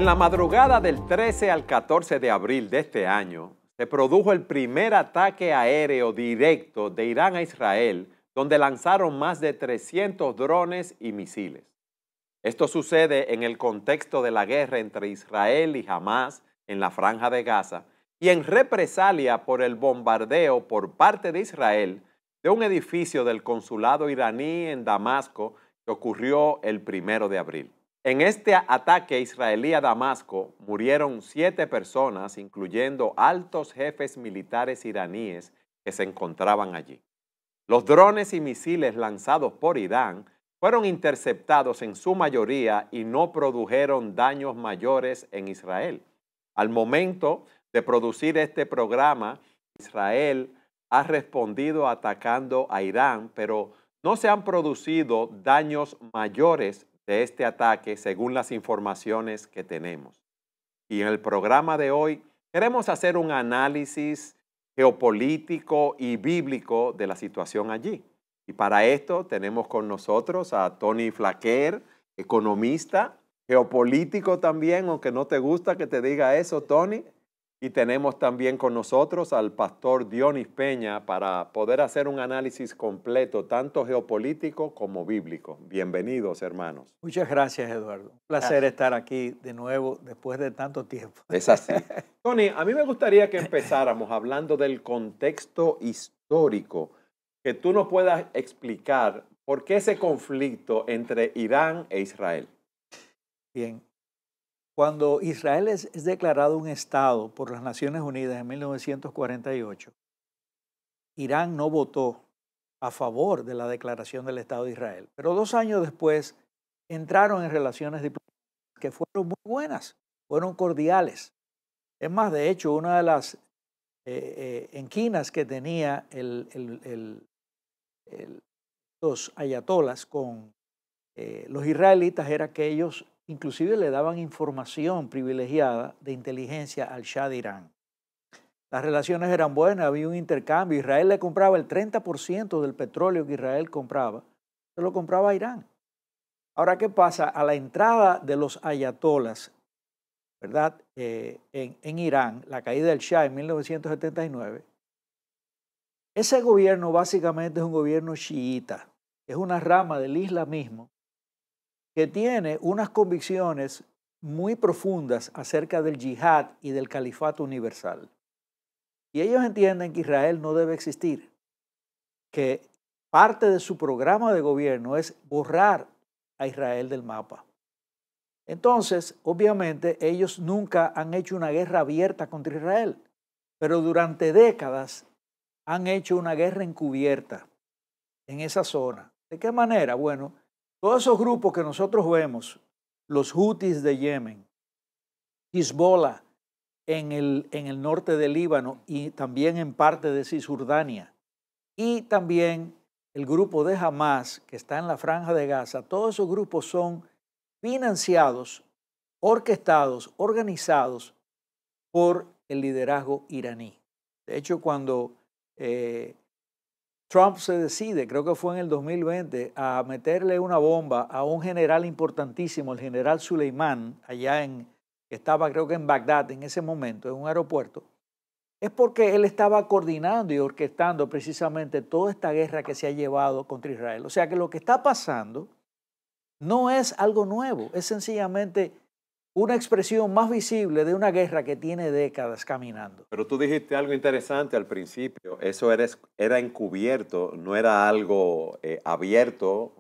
la madrugada del 13 al 14 de abril de este año, se produjo el primer ataque aéreo directo de Irán a Israel, donde lanzaron más de 300 drones y misiles. Esto sucede en el contexto de la guerra entre Israel y Hamás en la Franja de Gaza y en represalia por el bombardeo por parte de Israel de un edificio del consulado iraní en Damasco que ocurrió el 1 de abril. En este ataque israelí a Damasco murieron 7 personas, incluyendo altos jefes militares iraníes que se encontraban allí. Los drones y misiles lanzados por Irán fueron interceptados en su mayoría y no produjeron daños mayores en Israel. Al momento de producir este programa, Israel ha respondido atacando a Irán, pero no se han producido daños mayores de este ataque según las informaciones que tenemos. Y en el programa de hoy queremos hacer un análisis geopolítico y bíblico de la situación allí. Y para esto tenemos con nosotros a Tony Flaquer, economista, geopolítico también, aunque no te gusta que te diga eso, Tony. Y tenemos también con nosotros al pastor Dionis Peña para poder hacer un análisis completo, tanto geopolítico como bíblico. Bienvenidos, hermanos. Muchas gracias, Eduardo. Un placer estar aquí de nuevo después de tanto tiempo. Es así. Tony, a mí me gustaría que empezáramos hablando del contexto histórico, que tú nos puedas explicar por qué ese conflicto entre Irán e Israel. Bien. Cuando Israel es declarado un Estado por las Naciones Unidas en 1948, Irán no votó a favor de la declaración del Estado de Israel. Pero 2 años después entraron en relaciones diplomáticas que fueron muy buenas, fueron cordiales. Es más, de hecho, una de las enquinas que tenía los ayatolas con los israelitas era que ellos inclusive le daban información privilegiada de inteligencia al Shah de Irán. Las relaciones eran buenas, había un intercambio. Israel le compraba el 30% del petróleo que Israel compraba, se lo compraba a Irán. Ahora, ¿qué pasa? A la entrada de los ayatolas, ¿verdad? En Irán, la caída del Shah en 1979, ese gobierno básicamente es un gobierno chiita, es una rama del islamismo que tiene unas convicciones muy profundas acerca del yihad y del califato universal. Y ellos entienden que Israel no debe existir, que parte de su programa de gobierno es borrar a Israel del mapa. Entonces, obviamente, ellos nunca han hecho una guerra abierta contra Israel, pero durante décadas han hecho una guerra encubierta en esa zona. ¿De qué manera? Bueno, todos esos grupos que nosotros vemos, los Houthis de Yemen, Hezbollah en el norte del Líbano y también en parte de Cisjordania, y también el grupo de Hamás que está en la Franja de Gaza, todos esos grupos son financiados, orquestados, organizados por el liderazgo iraní. De hecho, cuando Trump se decide, creo que fue en el 2020, a meterle una bomba a un general importantísimo, el general Suleimán, que estaba creo que en Bagdad en ese momento, en un aeropuerto, es porque él estaba coordinando y orquestando precisamente toda esta guerra que se ha llevado contra Israel. O sea que lo que está pasando no es algo nuevo, es sencillamente una expresión más visible de una guerra que tiene décadas caminando. Pero tú dijiste algo interesante al principio, eso era encubierto, no era algo abierto,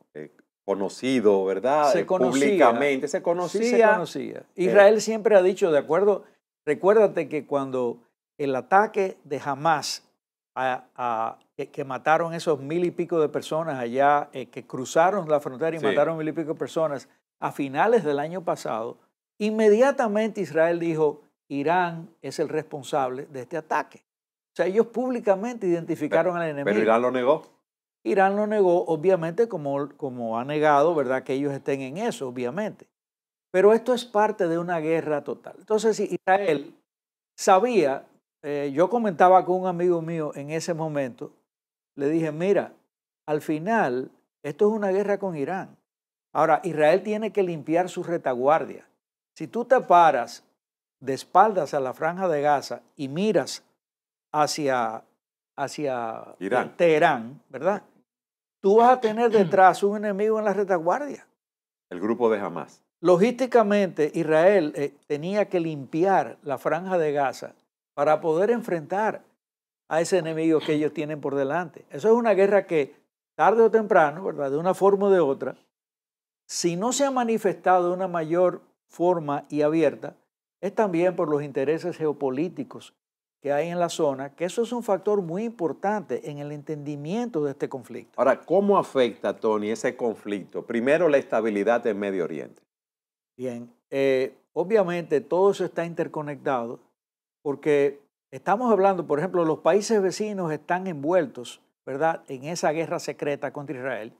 conocido, ¿verdad? Se conocía. Públicamente, se conocía. Sí, se conocía. Israel siempre ha dicho, de acuerdo, recuérdate que cuando el ataque de Hamás que mataron esos 1000 y pico de personas allá, que cruzaron la frontera y mataron 1000 y pico de personas a finales del año pasado, inmediatamente Israel dijo, Irán es el responsable de este ataque. O sea, ellos públicamente identificaron al enemigo. Pero Irán lo negó. Irán lo negó, obviamente, como ha negado, ¿verdad?, que ellos estén en eso, obviamente. Pero esto es parte de una guerra total. Entonces, Israel sabía, yo comentaba con un amigo mío en ese momento, le dije, mira, al final, esto es una guerra con Irán. Ahora, Israel tiene que limpiar su retaguardia. Si tú te paras de espaldas a la Franja de Gaza y miras hacia Irán. Teherán, ¿verdad? Tú vas a tener detrás un enemigo en la retaguardia. El grupo de Hamas. Logísticamente, Israel tenía que limpiar la Franja de Gaza para poder enfrentar a ese enemigo que ellos tienen por delante. Eso es una guerra que tarde o temprano, ¿verdad?, de una forma o de otra, si no se ha manifestado de una mayor forma y abierta, es también por los intereses geopolíticos que hay en la zona, que eso es un factor muy importante en el entendimiento de este conflicto. Ahora, ¿cómo afecta, Tony, ese conflicto? Primero, la estabilidad del Medio Oriente. Bien, obviamente todo eso está interconectado porque estamos hablando, por ejemplo, los países vecinos están envueltos, ¿verdad?, en esa guerra secreta contra Israel.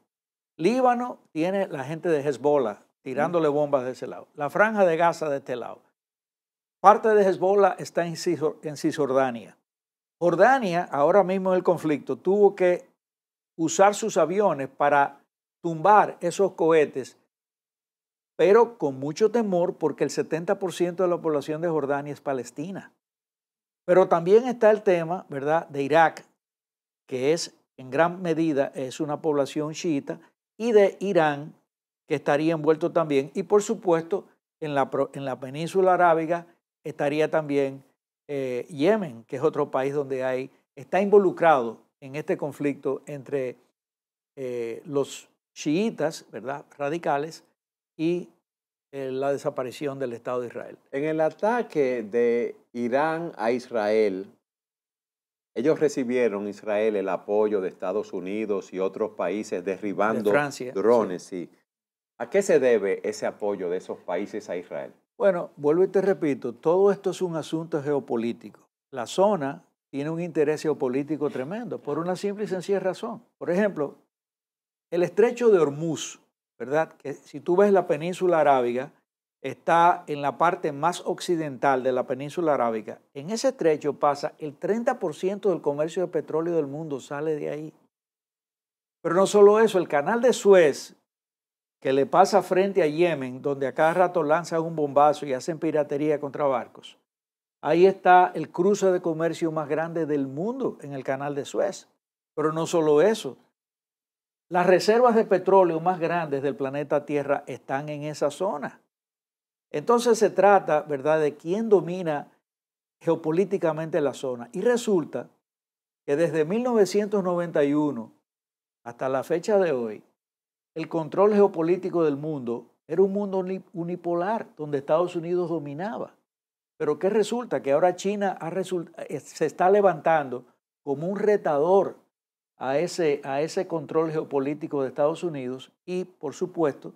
Líbano tiene la gente de Hezbollah tirándole bombas de ese lado. La Franja de Gaza de este lado. Parte de Hezbollah está en Cisjordania. Jordania, ahora mismo en el conflicto, tuvo que usar sus aviones para tumbar esos cohetes, pero con mucho temor porque el 70% de la población de Jordania es palestina. Pero también está el tema, ¿verdad?, de Irak, que es en gran medida es una población chiita, y de Irán, que estaría envuelto también, y por supuesto en la península arábiga estaría también Yemen, que es otro país donde está involucrado en este conflicto entre los chiitas, ¿verdad?, radicales, y la desaparición del Estado de Israel. En el ataque de Irán a Israel, ellos recibieron, Israel, el apoyo de Estados Unidos y otros países derribando De Francia, drones. Sí. ¿A qué se debe ese apoyo de esos países a Israel? Bueno, vuelvo y te repito, todo esto es un asunto geopolítico. La zona tiene un interés geopolítico tremendo por una simple y sencilla razón. Por ejemplo, el estrecho de Hormuz, ¿verdad?, que si tú ves la península arábiga, está en la parte más occidental de la península arábiga. En ese estrecho pasa el 30% del comercio de petróleo del mundo, sale de ahí. Pero no solo eso, el canal de Suez, que le pasa frente a Yemen, donde a cada rato lanzan un bombazo y hacen piratería contra barcos. Ahí está el cruce de comercio más grande del mundo en el canal de Suez. Pero no solo eso, las reservas de petróleo más grandes del planeta Tierra están en esa zona. Entonces se trata, ¿verdad?, de quién domina geopolíticamente la zona. Y resulta que desde 1991 hasta la fecha de hoy, el control geopolítico del mundo era un mundo unipolar, donde Estados Unidos dominaba. Pero ¿qué resulta? Que ahora China se está levantando como un retador a ese control geopolítico de Estados Unidos y, por supuesto,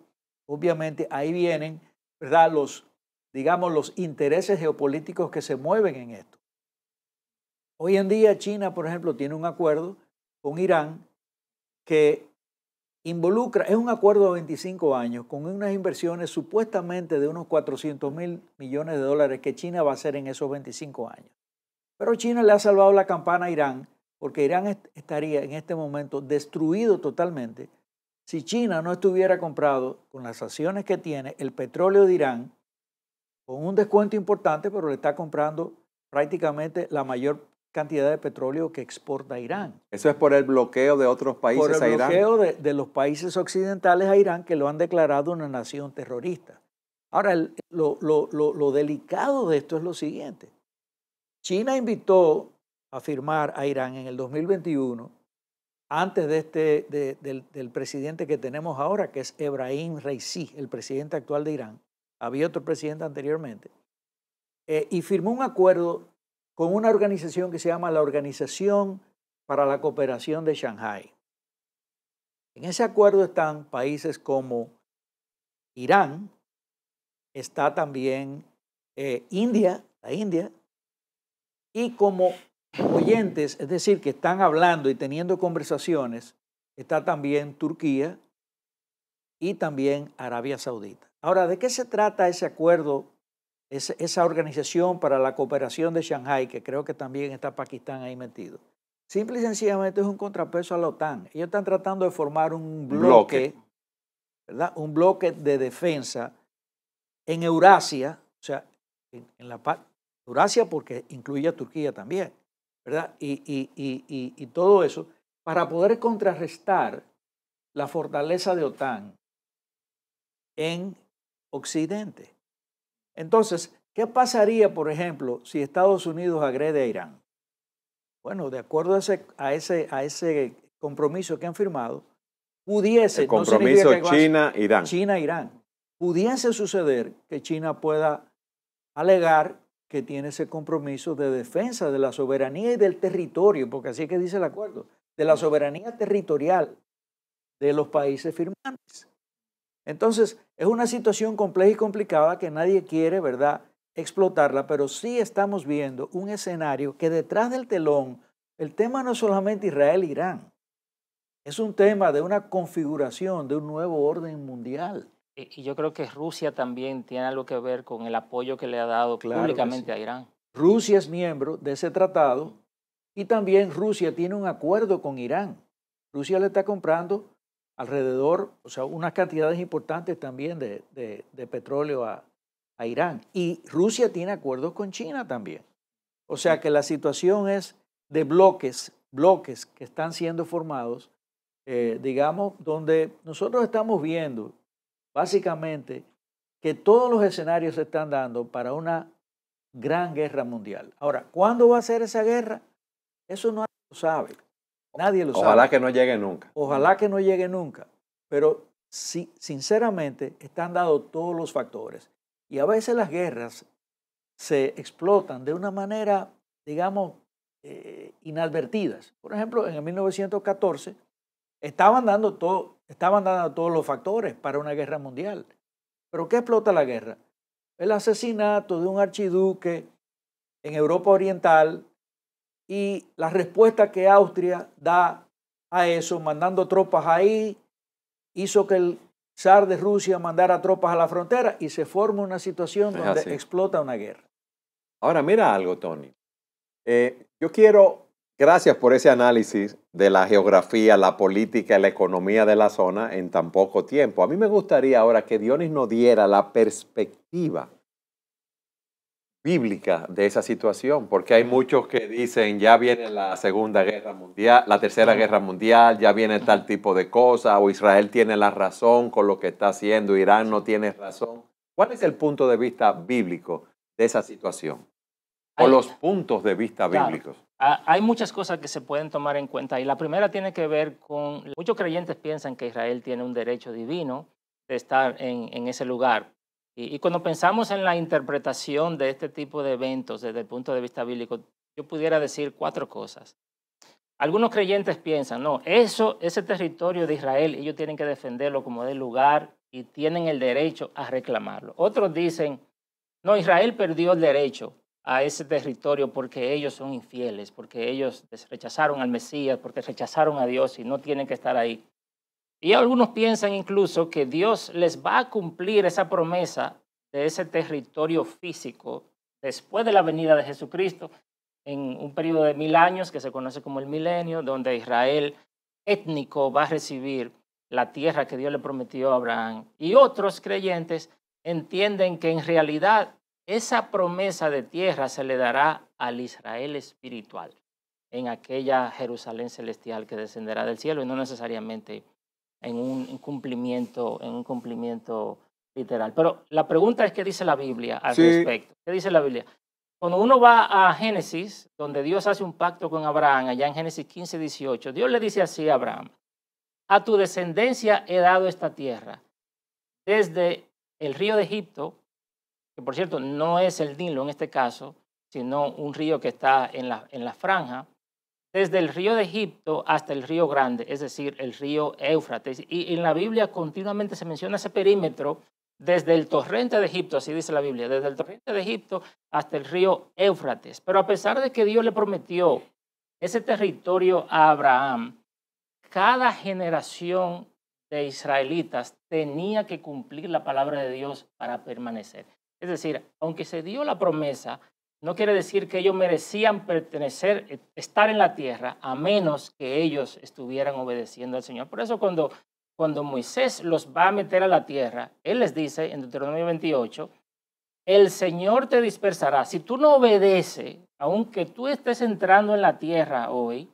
obviamente ahí vienen, ¿verdad?, los intereses geopolíticos que se mueven en esto. Hoy en día China, por ejemplo, tiene un acuerdo con Irán que es un acuerdo de 25 años con unas inversiones supuestamente de unos 400.000 millones de dólares que China va a hacer en esos 25 años. Pero China le ha salvado la campana a Irán porque Irán estaría en este momento destruido totalmente si China no estuviera comprado con las acciones que tiene el petróleo de Irán con un descuento importante, pero le está comprando prácticamente la mayor cantidad de petróleo que exporta Irán. Eso es por el bloqueo de otros países a Irán. Por el bloqueo de los países occidentales a Irán, que lo han declarado una nación terrorista. Ahora, lo delicado de esto es lo siguiente. China invitó a firmar a Irán en el 2021, antes del presidente que tenemos ahora, que es Ebrahim Raisi, el presidente actual de Irán. Había otro presidente anteriormente. Y firmó un acuerdo con una organización que se llama la Organización para la Cooperación de Shanghái. En ese acuerdo están países como Irán, está también la India, y como oyentes, es decir, que están hablando y teniendo conversaciones, está también Turquía y también Arabia Saudita. Ahora, ¿de qué se trata ese acuerdo? Esa organización para la cooperación de Shanghái, que creo que también está Pakistán ahí metido. Simple y sencillamente es un contrapeso a la OTAN. Ellos están tratando de formar un bloque, ¿verdad?, un bloque de defensa en Eurasia, o sea, en la parte Eurasia porque incluye a Turquía también, ¿verdad? Y todo eso, para poder contrarrestar la fortaleza de OTAN en Occidente. Entonces, ¿qué pasaría, por ejemplo, si Estados Unidos agrede a Irán? Bueno, de acuerdo a ese compromiso que han firmado, pudiese, El no significa compromiso que China-Irán. China-Irán, pudiese suceder que China pueda alegar que tiene ese compromiso de defensa de la soberanía y del territorio, porque así es que dice el acuerdo, de la soberanía territorial de los países firmantes. Entonces, es una situación compleja y complicada que nadie quiere, ¿verdad?, explotarla, pero sí estamos viendo un escenario que detrás del telón, el tema no es solamente Israel-Irán, es un tema de una configuración de un nuevo orden mundial. Y yo creo que Rusia también tiene algo que ver con el apoyo que le ha dado Claro que públicamente sí. a Irán. Rusia es miembro de ese tratado y también Rusia tiene un acuerdo con Irán. Rusia le está comprando alrededor, o sea, unas cantidades importantes también de petróleo a Irán. Y Rusia tiene acuerdos con China también. O sea que la situación es de bloques que están siendo formados, digamos, donde nosotros estamos viendo básicamente que todos los escenarios se están dando para una gran guerra mundial. Ahora, ¿cuándo va a ser esa guerra? Eso nadie lo sabe. Nadie lo sabe. Ojalá que no llegue nunca. Ojalá que no llegue nunca. Pero sí, sinceramente, están dados todos los factores. Y a veces las guerras se explotan de una manera, digamos, inadvertidas. Por ejemplo, en el 1914 estaban dando todos los factores para una guerra mundial. ¿Pero qué explota la guerra? El asesinato de un archiduque en Europa Oriental y la respuesta que Austria da a eso, mandando tropas ahí, hizo que el zar de Rusia mandara tropas a la frontera y se forma una situación donde explota una guerra. Ahora, mira algo, Tony. Yo quiero, gracias por ese análisis de la geografía, la política y la economía de la zona en tan poco tiempo. A mí me gustaría ahora que Dionis nos diera la perspectiva bíblica de esa situación, porque hay muchos que dicen ya viene la Segunda Guerra Mundial, la Tercera Guerra Mundial, ya viene tal tipo de cosa, o Israel tiene la razón con lo que está haciendo, Irán no tiene razón. ¿Cuál es el punto de vista bíblico de esa situación? O los puntos de vista bíblicos. Hay muchas cosas que se pueden tomar en cuenta y la primera tiene que ver con, muchos creyentes piensan que Israel tiene un derecho divino de estar en ese lugar. Y cuando pensamos en la interpretación de este tipo de eventos desde el punto de vista bíblico, yo pudiera decir 4 cosas. Algunos creyentes piensan, no, ese territorio de Israel, ellos tienen que defenderlo como del lugar y tienen el derecho a reclamarlo. Otros dicen, no, Israel perdió el derecho a ese territorio porque ellos son infieles, porque ellos rechazaron al Mesías, porque rechazaron a Dios y no tienen que estar ahí. Y algunos piensan incluso que Dios les va a cumplir esa promesa de ese territorio físico después de la venida de Jesucristo en un periodo de 1000 años que se conoce como el milenio, donde Israel étnico va a recibir la tierra que Dios le prometió a Abraham. Y otros creyentes entienden que en realidad esa promesa de tierra se le dará al Israel espiritual en aquella Jerusalén celestial que descenderá del cielo y no necesariamente en un cumplimiento literal. Pero la pregunta es, ¿qué dice la Biblia al respecto? ¿Qué dice la Biblia? Cuando uno va a Génesis, donde Dios hace un pacto con Abraham, allá en Génesis 15, 18, Dios le dice así a Abraham, a tu descendencia he dado esta tierra, desde el río de Egipto, que por cierto no es el Nilo en este caso, sino un río que está en la franja, desde el río de Egipto hasta el río Grande, es decir, el río Éufrates. Y en la Biblia continuamente se menciona ese perímetro desde el torrente de Egipto, así dice la Biblia, desde el torrente de Egipto hasta el río Éufrates. Pero a pesar de que Dios le prometió ese territorio a Abraham, cada generación de israelitas tenía que cumplir la palabra de Dios para permanecer. Es decir, aunque se dio la promesa, no quiere decir que ellos merecían pertenecer, estar en la tierra, a menos que ellos estuvieran obedeciendo al Señor. Por eso cuando cuando Moisés los va a meter a la tierra, él les dice en Deuteronomio 28, el Señor te dispersará. Si tú no obedeces, aunque tú estés entrando en la tierra hoy,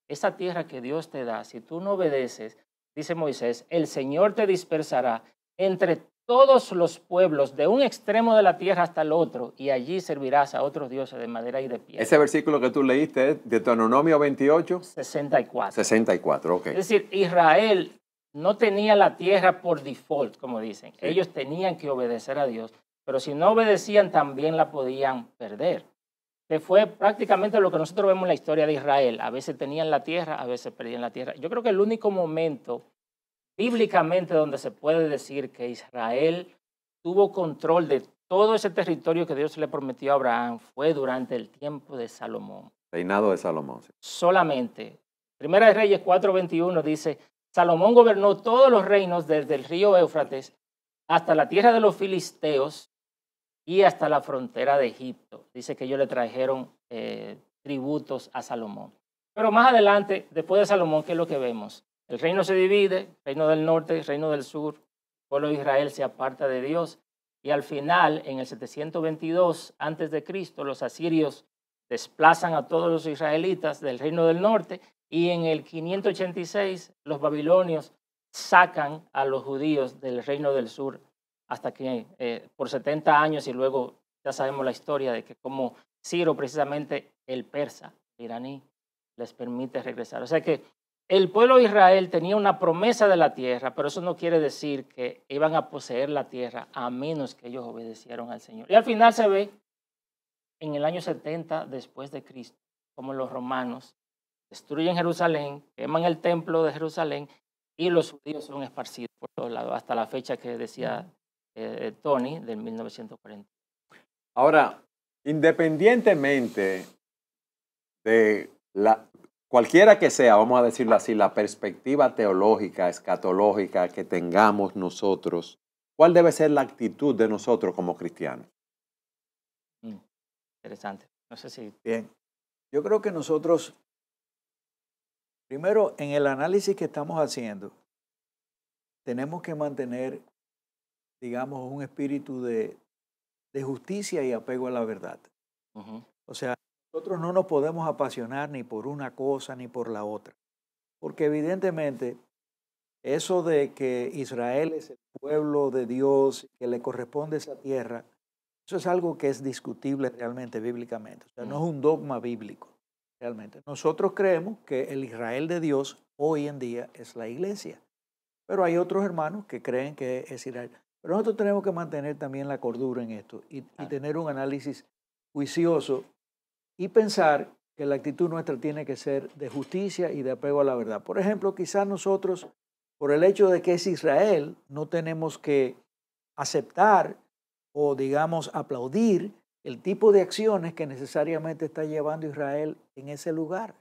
esa tierra que Dios te da, si tú no obedeces, dice Moisés, el Señor te dispersará entre todos los pueblos, de un extremo de la tierra hasta el otro, y allí servirás a otros dioses de madera y de piedra. Ese versículo que tú leíste es Deuteronomio 28. 64. 64, ok. Es decir, Israel no tenía la tierra por default, como dicen. Sí. Ellos tenían que obedecer a Dios, pero si no obedecían también la podían perder. Que fue prácticamente lo que nosotros vemos en la historia de Israel. A veces tenían la tierra, a veces perdían la tierra. Yo creo que el único momento bíblicamente donde se puede decir que Israel tuvo control de todo ese territorio que Dios le prometió a Abraham fue durante el tiempo de Salomón. Reinado de Salomón. Sí. Solamente. Primera de Reyes 4:21 dice, Salomón gobernó todos los reinos desde el río Éufrates hasta la tierra de los filisteos y hasta la frontera de Egipto. Dice que ellos le trajeron tributos a Salomón. Pero más adelante, después de Salomón, ¿qué es lo que vemos? El reino se divide, reino del norte, reino del sur, el pueblo de Israel se aparta de Dios y al final, en el 722 a.C., los asirios desplazan a todos los israelitas del reino del norte y en el 586 los babilonios sacan a los judíos del reino del sur hasta que por 70 años y luego ya sabemos la historia de que como Ciro, precisamente el persa, el iraní, les permite regresar. O sea que el pueblo de Israel tenía una promesa de la tierra, pero eso no quiere decir que iban a poseer la tierra a menos que ellos obedecieron al Señor. Y al final se ve en el año 70 después de Cristo, como los romanos destruyen Jerusalén, queman el templo de Jerusalén y los judíos son esparcidos por todos lados, hasta la fecha que decía Tony, del 1940. Ahora, independientemente de cualquiera que sea, vamos a decirlo así, la perspectiva teológica, escatológica que tengamos nosotros, ¿cuál debe ser la actitud de nosotros como cristianos? Interesante. No sé si... Bien, yo creo que nosotros, primero, en el análisis que estamos haciendo, tenemos que mantener, digamos, un espíritu de justicia y apego a la verdad. O sea, nosotros no nos podemos apasionar ni por una cosa ni por la otra, porque evidentemente eso de que Israel es el pueblo de Dios, que le corresponde esa tierra, eso es algo que es discutible realmente bíblicamente. O sea, no es un dogma bíblico realmente. Nosotros creemos que el Israel de Dios hoy en día es la iglesia, pero hay otros hermanos que creen que es Israel. Pero nosotros tenemos que mantener también la cordura en esto y tener un análisis juicioso y pensar que la actitud nuestra tiene que ser de justicia y de apego a la verdad. Por ejemplo, quizás nosotros, por el hecho de que es Israel, no tenemos que aceptar o, digamos, aplaudir el tipo de acciones que necesariamente está llevando Israel en ese lugar.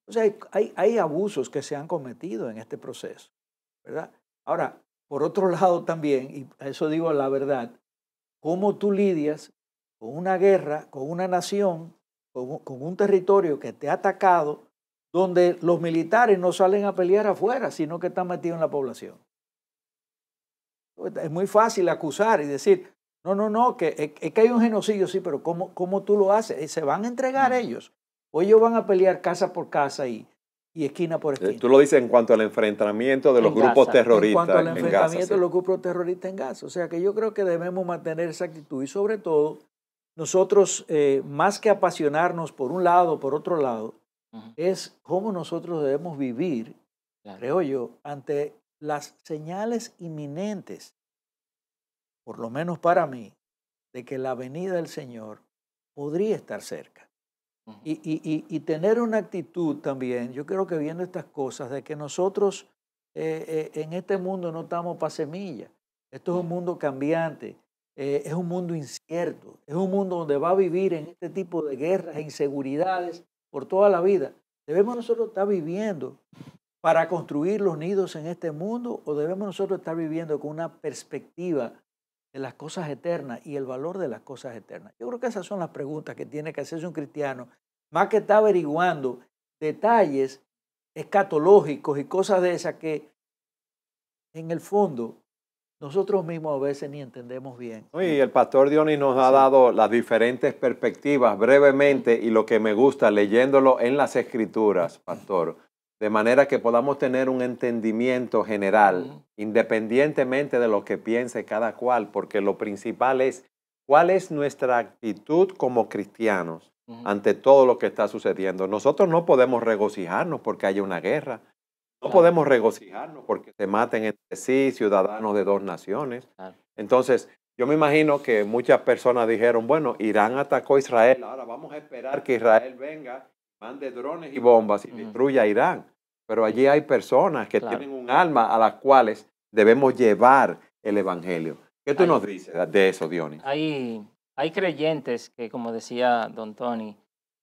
O sea, hay abusos que se han cometido en este proceso, ¿verdad? Ahora, por otro lado también, y a eso digo la verdad, cómo tú lidias con una guerra, con una nación, con un territorio que te ha atacado, donde los militares no salen a pelear afuera, sino que están metidos en la población. Es muy fácil acusar y decir, no, que hay un genocidio, sí, pero ¿cómo tú lo haces? ¿Se van a entregar ellos? ¿O ellos van a pelear casa por casa y esquina por esquina? Tú lo dices en cuanto al enfrentamiento de los grupos terroristas en cuanto al enfrentamiento Gaza, sí. de los grupos terroristas en Gaza. O sea que yo creo que debemos mantener esa actitud y sobre todo nosotros, más que apasionarnos por un lado o por otro lado, es cómo nosotros debemos vivir, creo yo, ante las señales inminentes, por lo menos para mí, de que la venida del Señor podría estar cerca. Y tener una actitud también, yo creo que viendo estas cosas, de que nosotros en este mundo no estamos para semilla. Esto es un mundo cambiante, es un mundo incierto, es un mundo donde va a vivir en este tipo de guerras e inseguridades por toda la vida. ¿Debemos nosotros estar viviendo para construir los nidos en este mundo o debemos nosotros estar viviendo con una perspectiva de las cosas eternas y el valor de las cosas eternas? Yo creo que esas son las preguntas que tiene que hacerse un cristiano, más que estar averiguando detalles escatológicos y cosas de esas que en el fondo, nosotros mismos a veces ni entendemos bien. Y el pastor Dionis nos ha dado las diferentes perspectivas brevemente y lo que me gusta leyéndolo en las escrituras, pastor, de manera que podamos tener un entendimiento general, independientemente de lo que piense cada cual, porque lo principal es cuál es nuestra actitud como cristianos ante todo lo que está sucediendo. Nosotros no podemos regocijarnos porque haya una guerra. No podemos regocijarnos porque se maten entre sí ciudadanos de dos naciones. Entonces, yo me imagino que muchas personas dijeron, bueno, Irán atacó a Israel, ahora vamos a esperar que Israel venga, mande drones y bombas y destruya a Irán. Pero allí hay personas que tienen un alma a las cuales debemos llevar el evangelio. ¿Qué tú nos dices de eso, Dionis? Hay creyentes que, como decía don Tony,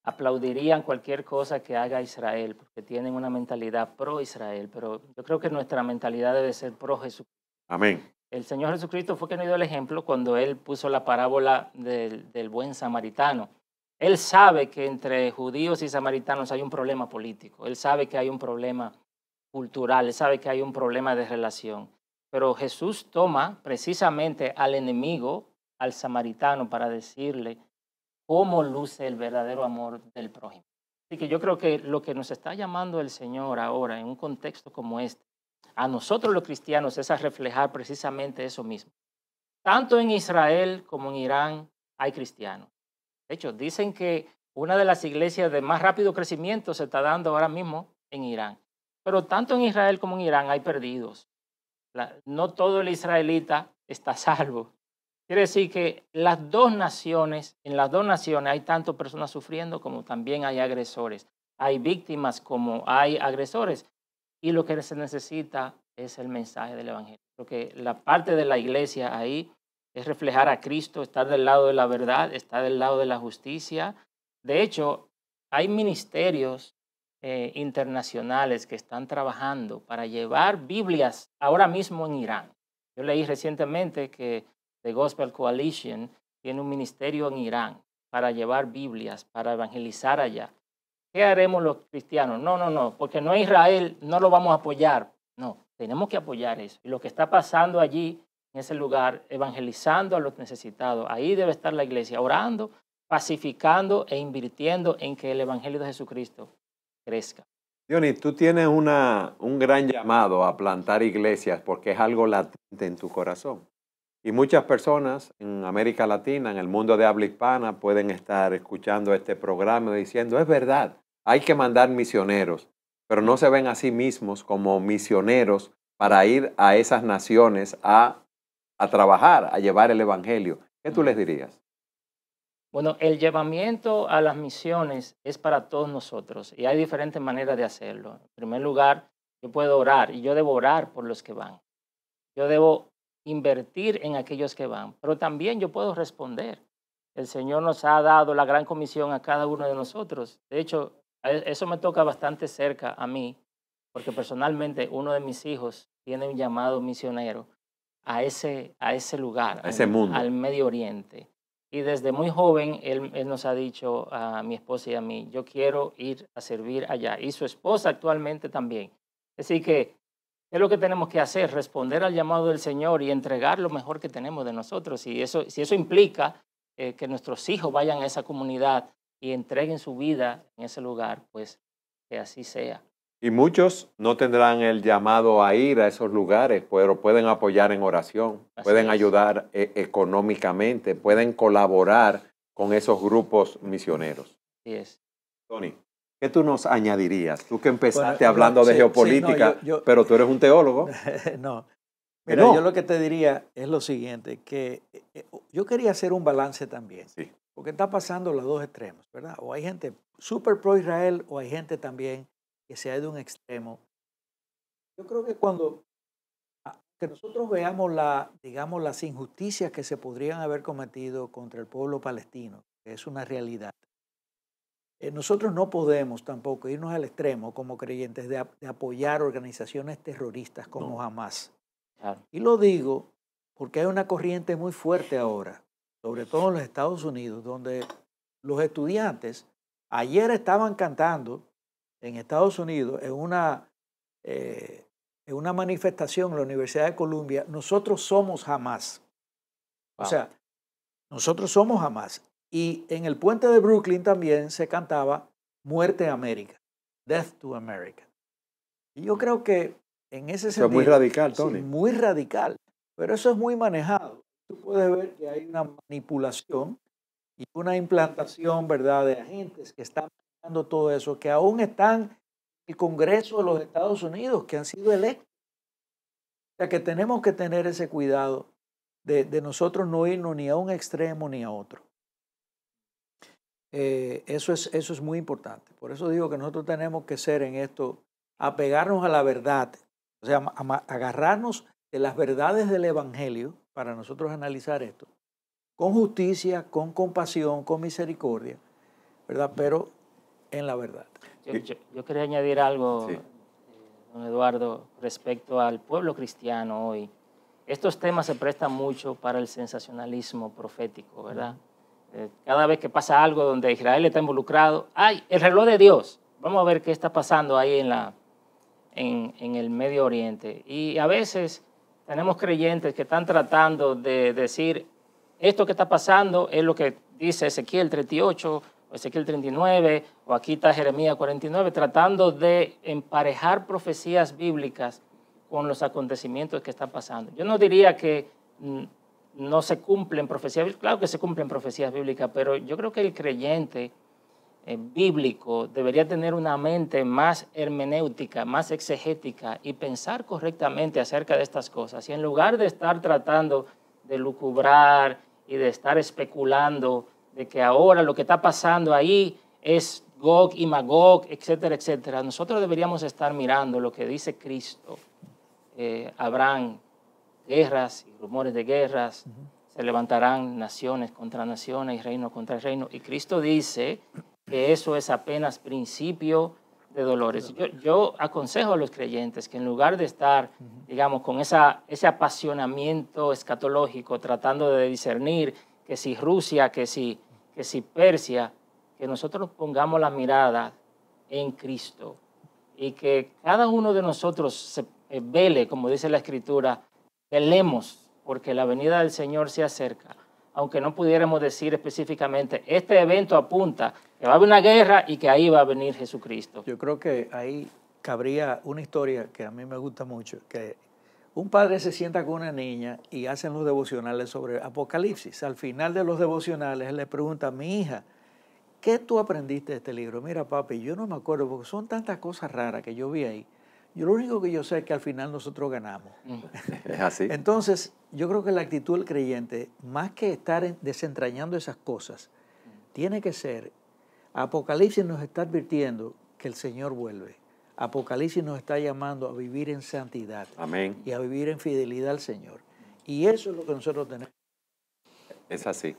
aplaudirían cualquier cosa que haga Israel porque tienen una mentalidad pro-Israel, pero yo creo que nuestra mentalidad debe ser pro-Jesucristo. Amén. El Señor Jesucristo fue quien nos dio el ejemplo cuando Él puso la parábola del buen samaritano. Él sabe que entre judíos y samaritanos hay un problema político, Él sabe que hay un problema cultural, Él sabe que hay un problema de relación, pero Jesús toma precisamente al enemigo, al samaritano, para decirle cómo luce el verdadero amor del prójimo. Así que yo creo que lo que nos está llamando el Señor ahora en un contexto como este, a nosotros los cristianos, es a reflejar precisamente eso mismo. Tanto en Israel como en Irán hay cristianos. De hecho, dicen que una de las iglesias de más rápido crecimiento se está dando ahora mismo en Irán. Pero tanto en Israel como en Irán hay perdidos. No todo el israelita está a salvo. Quiere decir que en las dos naciones hay tanto personas sufriendo como también hay agresores. Hay víctimas como hay agresores. Y lo que se necesita es el mensaje del evangelio. Porque la parte de la iglesia ahí es reflejar a Cristo, estar del lado de la verdad, estar del lado de la justicia. De hecho, hay ministerios internacionales que están trabajando para llevar Biblias ahora mismo en Irán. Yo leí recientemente que The Gospel Coalition tiene un ministerio en Irán para llevar Biblias, para evangelizar allá. ¿Qué haremos los cristianos? No, porque no es Israel, no lo vamos a apoyar. No, tenemos que apoyar eso. Y lo que está pasando allí, en ese lugar, evangelizando a los necesitados, ahí debe estar la iglesia, orando, pacificando e invirtiendo en que el evangelio de Jesucristo crezca. Dionis, tú tienes un gran llamado a plantar iglesias porque es algo latente en tu corazón. Y muchas personas en América Latina, en el mundo de habla hispana, pueden estar escuchando este programa diciendo, es verdad, hay que mandar misioneros, pero no se ven a sí mismos como misioneros para ir a esas naciones a trabajar, a llevar el evangelio. ¿Qué tú les dirías? Bueno, el llevamiento a las misiones es para todos nosotros y hay diferentes maneras de hacerlo. En primer lugar, yo puedo orar y yo debo orar por los que van. Yo debo invertir en aquellos que van, pero también yo puedo responder. El Señor nos ha dado la gran comisión a cada uno de nosotros. De hecho, eso me toca bastante cerca a mí, porque personalmente uno de mis hijos tiene un llamado misionero a ese lugar, a ese mundo, al Medio Oriente. Y desde muy joven él nos ha dicho a mi esposa y a mí, yo quiero ir a servir allá. Y su esposa actualmente también. Así que es lo que tenemos que hacer, responder al llamado del Señor y entregar lo mejor que tenemos de nosotros. Y si eso implica que nuestros hijos vayan a esa comunidad y entreguen su vida en ese lugar, pues que así sea. Y muchos no tendrán el llamado a ir a esos lugares, pero pueden apoyar en oración, pueden ayudar económicamente, pueden colaborar con esos grupos misioneros. Así es. Tony, ¿qué tú nos añadirías? Tú que empezaste hablando de geopolítica, pero tú eres un teólogo. No, mira, yo lo que te diría es lo siguiente, que yo quería hacer un balance también, sí, porque está pasando los dos extremos, ¿verdad? O hay gente súper pro Israel o hay gente también que se ha ido a un extremo. Yo creo que cuando que nosotros veamos digamos, las injusticias que se podrían haber cometido contra el pueblo palestino, que es una realidad, nosotros no podemos tampoco irnos al extremo como creyentes de apoyar organizaciones terroristas como Hamas. Claro. Y lo digo porque hay una corriente muy fuerte ahora, sobre todo en los Estados Unidos, donde los estudiantes ayer estaban cantando en Estados Unidos en en una manifestación en la Universidad de Columbia, nosotros somos Hamás. O sea, nosotros somos Hamás. Y en el puente de Brooklyn también se cantaba Muerte a América, Death to America. Y yo creo que en ese sentido... Eso es muy radical, Tony. Sí, muy radical, pero eso es muy manejado. Tú puedes ver que hay una manipulación y una implantación, ¿verdad?, de agentes que están manejando todo eso, que aún están en el Congreso de los Estados Unidos, que han sido electos. O sea, que tenemos que tener ese cuidado de nosotros no irnos ni a un extremo ni a otro. Eso es muy importante. Por eso digo que nosotros tenemos que ser en esto, apegarnos a la verdad, o sea, agarrarnos de las verdades del Evangelio para nosotros analizar esto, con justicia, con compasión, con misericordia, ¿verdad? Pero en la verdad. Yo quería añadir algo, sí, don Eduardo, respecto al pueblo cristiano hoy. Estos temas se prestan mucho para el sensacionalismo profético, ¿verdad? Cada vez que pasa algo donde Israel está involucrado, ¡ay, el reloj de Dios! Vamos a ver qué está pasando ahí en el Medio Oriente. Y a veces tenemos creyentes que están tratando de decir, esto que está pasando es lo que dice Ezequiel 38, o Ezequiel 39, o aquí está Jeremías 49, tratando de emparejar profecías bíblicas con los acontecimientos que están pasando. Yo no diría que no se cumplen profecías bíblicas, claro que se cumplen profecías bíblicas, pero yo creo que el creyente bíblico debería tener una mente más hermenéutica, más exegética y pensar correctamente acerca de estas cosas. Y en lugar de estar tratando de lucubrar y de estar especulando de que ahora lo que está pasando ahí es Gog y Magog, etcétera, etcétera, nosotros deberíamos estar mirando lo que dice Cristo. Habrán guerras y rumores de guerras, se levantarán naciones contra naciones y reino contra reino. Y Cristo dice que eso es apenas principio de dolores. Yo aconsejo a los creyentes que en lugar de estar, digamos, con ese apasionamiento escatológico, tratando de discernir que si Rusia, que si Persia, que nosotros pongamos la mirada en Cristo y que cada uno de nosotros se vele, como dice la Escritura, velemos porque la venida del Señor se acerca, aunque no pudiéramos decir específicamente, este evento apunta que va a haber una guerra y que ahí va a venir Jesucristo. Yo creo que ahí cabría una historia que a mí me gusta mucho, que un padre se sienta con una niña y hacen los devocionales sobre Apocalipsis. Al final de los devocionales él le pregunta a mi hija, ¿qué tú aprendiste de este libro? Mira, papi, yo no me acuerdo porque son tantas cosas raras que yo vi ahí. Yo lo único que yo sé es que al final nosotros ganamos. es así. Entonces, yo creo que la actitud del creyente, más que estar desentrañando esas cosas, tiene que ser, Apocalipsis nos está advirtiendo que el Señor vuelve. Apocalipsis nos está llamando a vivir en santidad. Amén. Y a vivir en fidelidad al Señor. Y eso es lo que nosotros tenemos. Es así.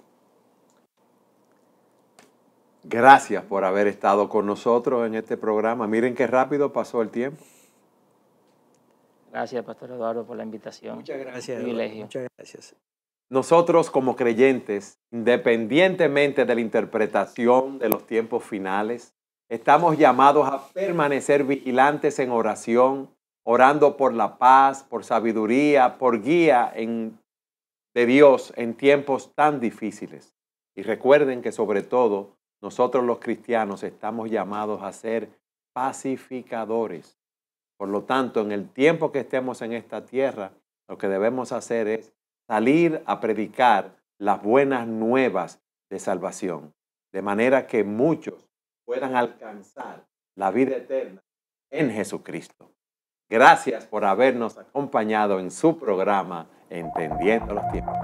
Gracias por haber estado con nosotros en este programa. Miren qué rápido pasó el tiempo. Gracias, Pastor Eduardo, por la invitación. Muchas gracias. Privilegio. Muchas gracias. Nosotros como creyentes, independientemente de la interpretación de los tiempos finales, estamos llamados a permanecer vigilantes en oración, orando por la paz, por sabiduría, por guía de Dios en tiempos tan difíciles. Y recuerden que sobre todo nosotros los cristianos estamos llamados a ser pacificadores. Por lo tanto, en el tiempo que estemos en esta tierra, lo que debemos hacer es salir a predicar las buenas nuevas de salvación, de manera que muchos puedan alcanzar la vida eterna en Jesucristo. Gracias por habernos acompañado en su programa Entendiendo los Tiempos.